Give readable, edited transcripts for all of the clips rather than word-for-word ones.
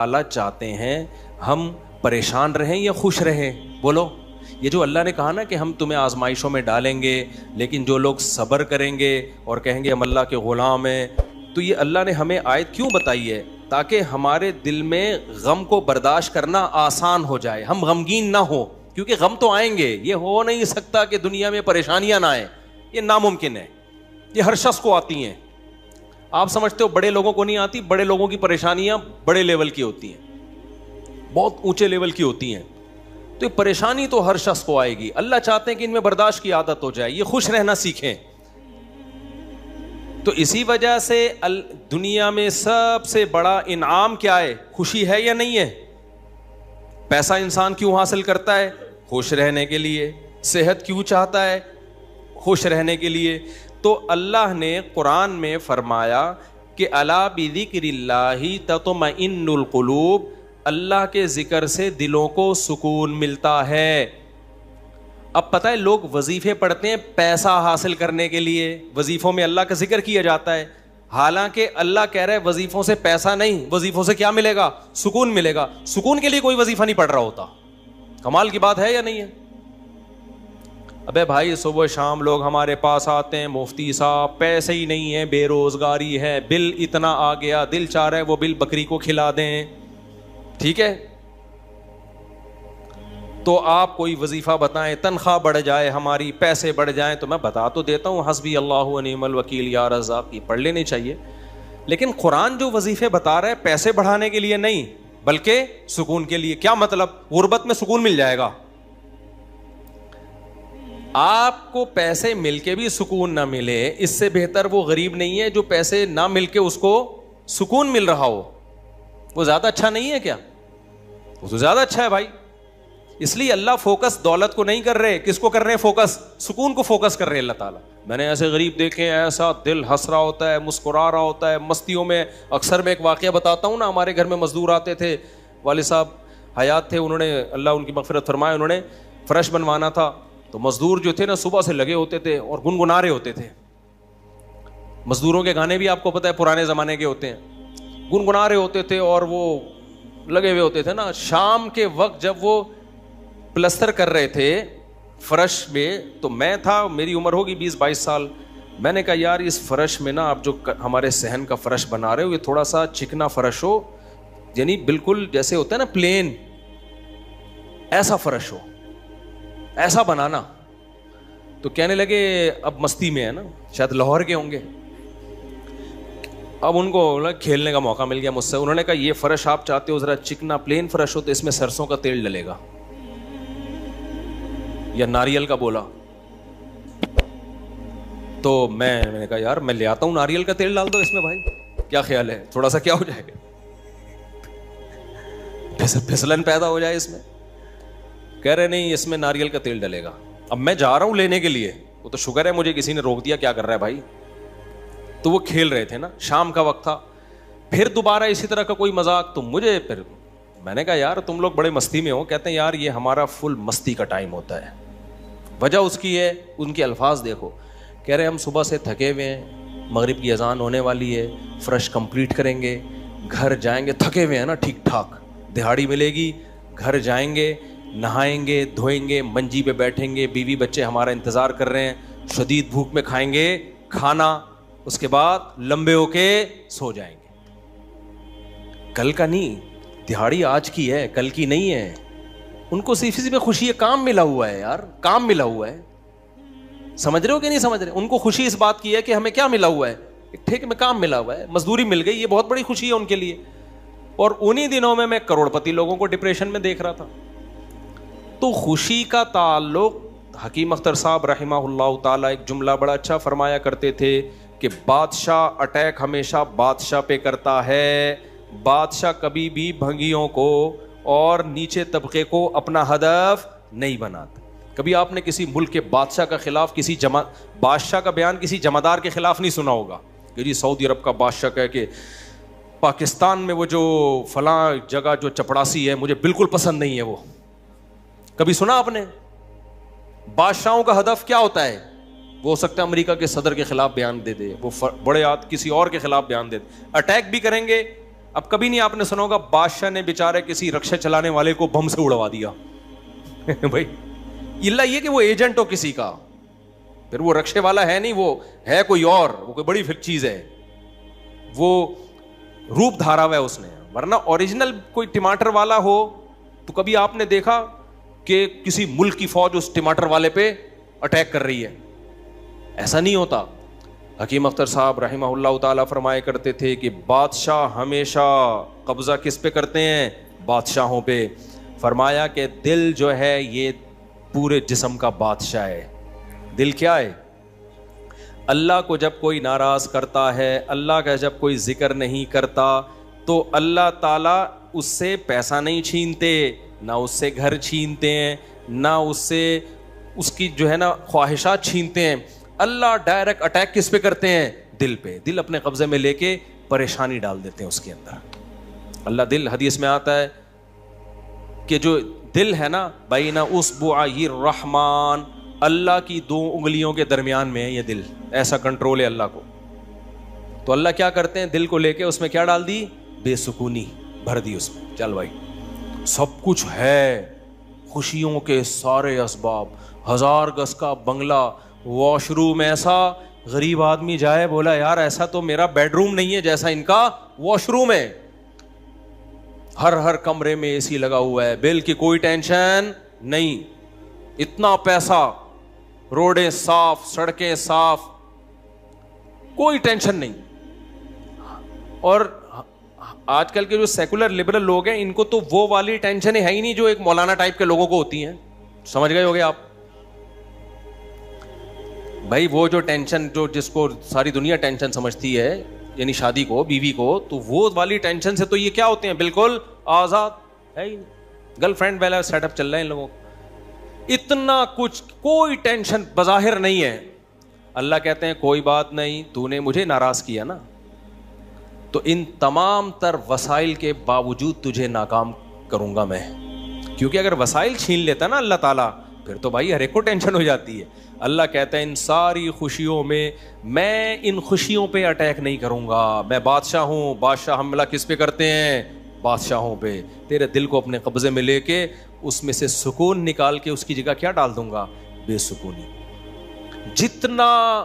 اللہ چاہتے ہیں ہم پریشان رہیں یا خوش رہیں؟ بولو. یہ جو اللہ نے کہا نا کہ ہم تمہیں آزمائشوں میں ڈالیں گے لیکن جو لوگ صبر کریں گے اور کہیں گے ہم اللہ کے غلام ہیں، تو یہ اللہ نے ہمیں آیت کیوں بتائی ہے؟ تاکہ ہمارے دل میں غم کو برداشت کرنا آسان ہو جائے، ہم غمگین نہ ہوں. کیونکہ غم تو آئیں گے، یہ ہو نہیں سکتا کہ دنیا میں پریشانیاں نہ آئیں، یہ ناممکن ہے. یہ ہر شخص کو آتی ہیں. آپ سمجھتے ہو بڑے لوگوں کو نہیں آتی؟ بڑے لوگوں کی پریشانیاں بڑے لیول کی ہوتی ہیں، بہت اونچے لیول کی ہوتی ہیں. تو یہ پریشانی تو ہر شخص کو آئے گی. اللہ چاہتے ہیں کہ ان میں برداشت کی عادت ہو جائے، یہ خوش رہنا سیکھیں. تو اسی وجہ سے دنیا میں سب سے بڑا انعام کیا ہے؟ خوشی ہے یا نہیں ہے؟ پیسہ انسان کیوں حاصل کرتا ہے؟ خوش رہنے کے لیے. صحت کیوں چاہتا ہے؟ خوش رہنے کے لیے. تو اللہ نے قرآن میں فرمایا کہ الا بذکر اللہ تطمئن القلوب، اللہ کے ذکر سے دلوں کو سکون ملتا ہے. اب پتہ ہے لوگ وظیفے پڑھتے ہیں پیسہ حاصل کرنے کے لیے، وظیفوں میں اللہ کا ذکر کیا جاتا ہے، حالانکہ اللہ کہہ رہا ہے وظیفوں سے پیسہ نہیں، وظیفوں سے کیا ملے گا؟ سکون ملے گا. سکون کے لیے کوئی وظیفہ نہیں پڑھ رہا ہوتا. کمال کی بات ہے یا نہیں ہے؟ ابے بھائی صبح شام لوگ ہمارے پاس آتے ہیں، مفتی صاحب پیسے ہی نہیں ہیں، بے روزگاری ہے، بل اتنا آ گیا، دل چاہ رہا ہے وہ بل بکری کو کھلا دیں. ٹھیک ہے، تو آپ کوئی وظیفہ بتائیں، تنخواہ بڑھ جائے ہماری، پیسے بڑھ جائیں. تو میں بتا تو دیتا ہوں حسبی اللہ و نعم الوکیل یا رزاق، یہ پڑھ لینی چاہیے. لیکن قرآن جو وظیفے بتا رہا ہے پیسے بڑھانے کے لیے نہیں بلکہ سکون کے لیے. کیا مطلب؟ غربت میں سکون مل جائے گا. آپ کو پیسے مل کے بھی سکون نہ ملے، اس سے بہتر وہ غریب نہیں ہے جو پیسے نہ مل کے اس کو سکون مل رہا ہو. وہ زیادہ اچھا نہیں ہے کیا؟ وہ تو زیادہ اچھا ہے بھائی. اس لیے اللہ فوکس دولت کو نہیں کر رہے، کس کو کر رہے ہیں فوکس؟ سکون کو فوکس کر رہے ہیں اللہ تعالیٰ. میں نے ایسے غریب دیکھے ہیں، ایسا دل ہنس رہا ہوتا ہے، مسکرا رہا ہوتا ہے مستیوں میں. اکثر میں ایک واقعہ بتاتا ہوں نا، ہمارے گھر میں مزدور آتے تھے، والد صاحب حیات تھے، انہوں نے اللہ ان کی مغفرت فرمائے، انہوں نے فرش بنوانا تھا. تو مزدور جو تھے نا صبح سے لگے ہوتے تھے اور گنگنا رہے ہوتے تھے. مزدوروں کے گانے بھی آپ کو پتہ ہے پرانے زمانے کے ہوتے ہیں، گنگنا رہے ہوتے تھے اور وہ لگے ہوئے ہوتے تھے نا. شام کے وقت جب وہ پلستر کر رہے تھے فرش میں، تو میں تھا، میری عمر ہوگی 20-22 سال. میں نے کہا یار اس فرش میں نا آپ جو ہمارے صحن کا فرش بنا رہے ہو یہ تھوڑا سا چکنا فرش ہو، یعنی بالکل جیسے ہوتا ہے نا پلین، ایسا فرش ہو، ایسا بنانا. تو کہنے لگے اب مستی میں ہے نا، شاید لاہور کے ہوں گے. اب ان کو کھیلنے کا موقع مل گیا مجھ سے. انہوں نے کہا یہ فرش آپ چاہتے ہو ذرا چکنا پلین فرش ہو تو اس میں سرسوں کا تیل ڈلے گا یا ناریل کا. بولا تو میں نے کہا یار میں لے آتا ہوں ناریل کا تیل ڈال دو اس میں بھائی، کیا خیال ہے؟ تھوڑا سا کیا ہو جائے گا، پھسلن پیدا ہو جائے اس میں. کہہ رہے نہیں اس میں ناریل کا تیل ڈلے گا. اب میں جا رہا ہوں لینے کے لیے، وہ تو شکر ہے مجھے کسی نے روک دیا، کیا کر رہا ہے بھائی. تو وہ کھیل رہے تھے نا، شام کا وقت تھا. پھر دوبارہ اسی طرح کا کوئی مذاق، تو مجھے پھر میں نے کہا یار تم لوگ بڑے مستی میں ہو. کہتے ہیں یار یہ ہمارا فل مستی کا ٹائم ہوتا ہے. وجہ اس کی ہے، ان کے الفاظ دیکھو. کہہ رہے ہم صبح سے تھکے ہوئے ہیں، مغرب کی اذان ہونے والی ہے، فرش کمپلیٹ کریں گے، گھر جائیں گے، تھکے ہوئے ہیں نا ٹھیک ٹھاک، دہاڑی ملے گی، گھر جائیں گے، نہائیں گے، دھوئیں گے، منجی پہ بیٹھیں گے، بیوی بچے ہمارا انتظار کر رہے ہیں، شدید بھوک میں کھائیں گے کھانا، اس کے بعد لمبے ہو کے سو جائیں گے. کل کا نہیں، دہاڑی آج کی ہے، کل کی نہیں ہے. ان کو صرف اسی میں خوشی ہے، کام ملا ہوا ہے یار، کام ملا ہوا ہے. سمجھ رہے ہو کہ نہیں سمجھ رہے؟ ان کو خوشی اس بات کی ہے کہ ہمیں کیا ملا ہوا ہے، ایک ٹھیک میں کام ملا ہوا ہے، مزدوری مل گئی، یہ بہت بڑی خوشی ہے ان کے لیے. اور انہی دنوں میں کروڑپتی لوگوں کو ڈپریشن میں دیکھ رہا تھا. تو خوشی کا تعلق، حکیم اختر صاحب رحمہ اللہ تعالیٰ ایک جملہ بڑا اچھا فرمایا کرتے تھے کہ بادشاہ اٹیک ہمیشہ بادشاہ پہ کرتا ہے، بادشاہ کبھی بھی بھنگیوں کو اور نیچے طبقے کو اپنا ہدف نہیں بناتا. کبھی آپ نے کسی ملک کے بادشاہ کا خلاف کسی بادشاہ کا بیان کسی جمعدار کے خلاف نہیں سنا ہوگا کہ جی سعودی عرب کا بادشاہ کہے کہ پاکستان میں وہ جو فلاں جگہ جو چپڑاسی ہے مجھے بالکل پسند نہیں ہے. وہ کبھی سنا آپ نے؟ بادشاہوں کا ہدف کیا ہوتا ہے؟ وہ ہو سکتا ہے امریکہ کے صدر کے خلاف بیان دے دے، وہ بڑے کسی اور کے خلاف بیان دے دے، اٹیک بھی کریں گے اب کبھی نہیں آپ نے سنا ہوگا بادشاہ نے بیچارے کسی رکشے چلانے والے کو بم سے اڑوا دیا بھائی اللہ یہ کہ وہ ایجنٹ ہو کسی کا, پھر وہ رکشے والا ہے نہیں, وہ ہے کوئی اور, وہ کوئی بڑی چیز ہے, وہ روپ دھارا ہوا ہے اس نے. ورنہ اوریجنل کوئی ٹماٹر والا ہو تو کبھی آپ نے دیکھا کہ کسی ملک کی فوج اس ٹماٹر والے پہ اٹیک کر رہی ہے؟ ایسا نہیں ہوتا. حکیم اختر صاحب رحمہ اللہ تعالیٰ فرمایا کرتے تھے کہ بادشاہ ہمیشہ قبضہ کس پہ کرتے ہیں؟ بادشاہوں پہ. فرمایا کہ دل جو ہے یہ پورے جسم کا بادشاہ ہے. دل کیا ہے؟ اللہ کو جب کوئی ناراض کرتا ہے, اللہ کا جب کوئی ذکر نہیں کرتا, تو اللہ تعالیٰ اس سے پیسہ نہیں چھینتے, نہ اس سے گھر چھینتے ہیں, نہ اس سے اس کی جو ہے نا خواہشات چھینتے ہیں. اللہ ڈائریکٹ اٹیک کس پہ کرتے ہیں؟ دل پہ. دل اپنے قبضے میں لے کے پریشانی ڈال دیتے ہیں اس کے اندر. اللہ دل, حدیث میں آتا ہے کہ جو دل ہے نا بین اصبعی الرحمن, اللہ کی 2 انگلیوں کے درمیان میں ہے یہ دل, ایسا کنٹرول ہے اللہ کو. تو اللہ کیا کرتے ہیں؟ دل کو لے کے اس میں کیا ڈال دی؟ بے سکونی بھر دی اس میں. چل بھائی سب کچھ ہے, خوشیوں کے سارے اسباب, 1000 گز کا بنگلہ, واش روم ایسا, غریب آدمی جائے بولا یار ایسا تو میرا بیڈ روم نہیں ہے جیسا ان کا واش روم ہے. ہر کمرے میں اے سی لگا ہوا ہے, بل کی کوئی ٹینشن نہیں, اتنا پیسہ, روڈیں صاف, سڑکیں صاف, کوئی ٹینشن نہیں. اور آج کل کے جو سیکولر لبرل لوگ ہیں ان کو تو وہ والی ٹینشن ہے ہی نہیں جو ایک مولانا ٹائپ کے لوگوں کو ہوتی ہیں. سمجھ گئے ہوگے آپ بھائی, وہ جو ٹینشن جو جس کو ساری دنیا ٹینشن سمجھتی ہے, یعنی شادی کو, بیوی کو, تو وہ والی ٹینشن سے تو یہ کیا ہوتے ہیں؟ بالکل آزاد ہے ہی. گرل فرینڈ والا سیٹ اپ چل رہا ہے ان لوگوں کو, اتنا کچھ, کوئی ٹینشن بظاہر نہیں ہے. اللہ کہتے ہیں کوئی بات نہیں, تو نے مجھے ناراض کیا نا, تو ان تمام تر وسائل کے باوجود تجھے ناکام کروں گا میں. کیونکہ اگر وسائل چھین لیتا نا اللہ تعالیٰ, پھر تو بھائی ہر ایک کو ٹینشن ہو جاتی ہے. اللہ کہتا ہے ان ساری خوشیوں میں ان خوشیوں پہ اٹیک نہیں کروں گا, میں بادشاہ ہوں. بادشاہ حملہ کس پہ کرتے ہیں؟ بادشاہوں پہ. تیرے دل کو اپنے قبضے میں لے کے اس میں سے سکون نکال کے اس کی جگہ کیا ڈال دوں گا؟ بے سکونی. جتنا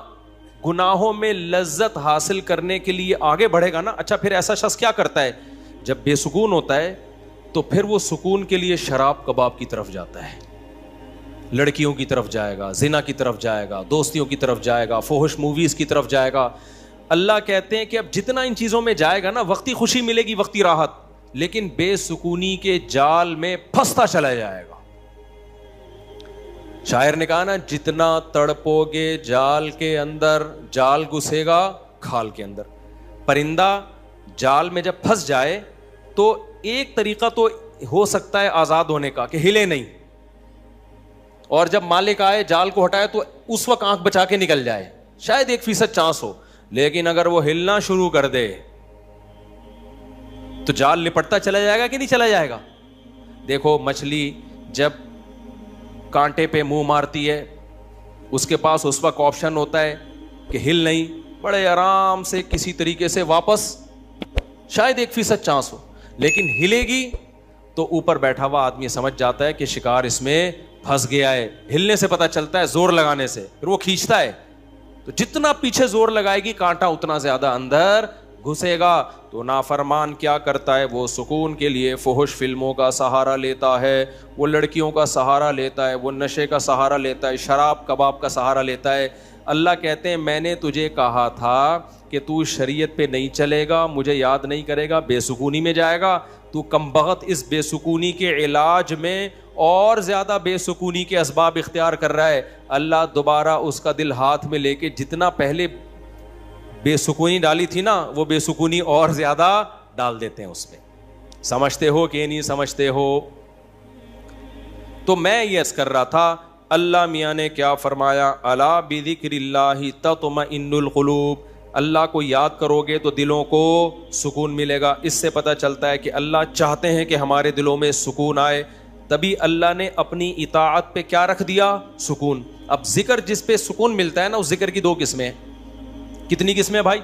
گناہوں میں لذت حاصل کرنے کے لیے آگے بڑھے گا نا, اچھا پھر ایسا شخص کیا کرتا ہے جب بے سکون ہوتا ہے؟ تو پھر وہ سکون کے لیے شراب کباب کی طرف جاتا ہے, لڑکیوں کی طرف جائے گا, زنا کی طرف جائے گا, دوستیوں کی طرف جائے گا, فحش موویز کی طرف جائے گا. اللہ کہتے ہیں کہ اب جتنا ان چیزوں میں جائے گا نا, وقتی خوشی ملے گی, وقتی راحت, لیکن بے سکونی کے جال میں پھنستا چلا جائے گا. شاعر نے کہا نا, جتنا تڑپو گے جال کے اندر, جال گھسے گا کھال کے اندر. پرندہ جال میں جب پھنس جائے تو ایک طریقہ تو ہو سکتا ہے آزاد ہونے کا کہ ہلے نہیں, اور جب مالک آئے جال کو ہٹائے تو اس وقت آنکھ بچا کے نکل جائے, شاید 1% چانس ہو. لیکن اگر وہ ہلنا شروع کر دے تو جال لپٹتا چلا جائے گا کہ نہیں چلا جائے گا؟ دیکھو مچھلی جب کانٹے پہ منہ مارتی ہے, اس کے پاس اس وقت آپشن ہوتا ہے کہ ہل نہیں, بڑے آرام سے کسی طریقے سے واپس, شاید 1% چانس ہو. لیکن ہلے گی تو اوپر بیٹھا ہوا آدمی سمجھ جاتا ہے کہ شکار اس میں پھنس گیا ہے. ہلنے سے پتہ چلتا ہے, زور لگانے سے, پھر وہ کھینچتا ہے. تو جتنا پیچھے زور لگائے گی کانٹا اتنا زیادہ اندر گھسے گا. تو نافرمان کیا کرتا ہے؟ وہ سکون کے لیے فحش فلموں کا سہارا لیتا ہے, وہ لڑکیوں کا سہارا لیتا ہے, وہ نشے کا سہارا لیتا ہے, شراب کباب کا سہارا لیتا ہے. اللہ کہتے ہیں میں نے تجھے کہا تھا کہ تو شریعت پہ نہیں چلے گا, مجھے یاد نہیں کرے گا, بے سکونی میں جائے گا. تو کمبخت اس بے سکونی کے علاج میں اور زیادہ بے سکونی کے اسباب اختیار کر رہا ہے. اللہ دوبارہ اس کا دل ہاتھ میں لے کے جتنا پہلے بے سکونی ڈالی تھی نا, وہ بے سکونی اور زیادہ ڈال دیتے ہیں اس میں. سمجھتے ہو کہ نہیں سمجھتے ہو؟ تو میں یہ عرض کر رہا تھا, اللہ میاں نے کیا فرمایا, الا بذکر اللہ تطمئن القلوب. اللہ کو یاد کرو گے تو دلوں کو سکون ملے گا. اس سے پتہ چلتا ہے کہ اللہ چاہتے ہیں کہ ہمارے دلوں میں سکون آئے, تبھی اللہ نے اپنی اطاعت پہ کیا رکھ دیا؟ سکون. اب ذکر جس پہ سکون ملتا ہے نا, اس ذکر کی 2 قسمیں ہیں. کتنی قسمیں بھائی؟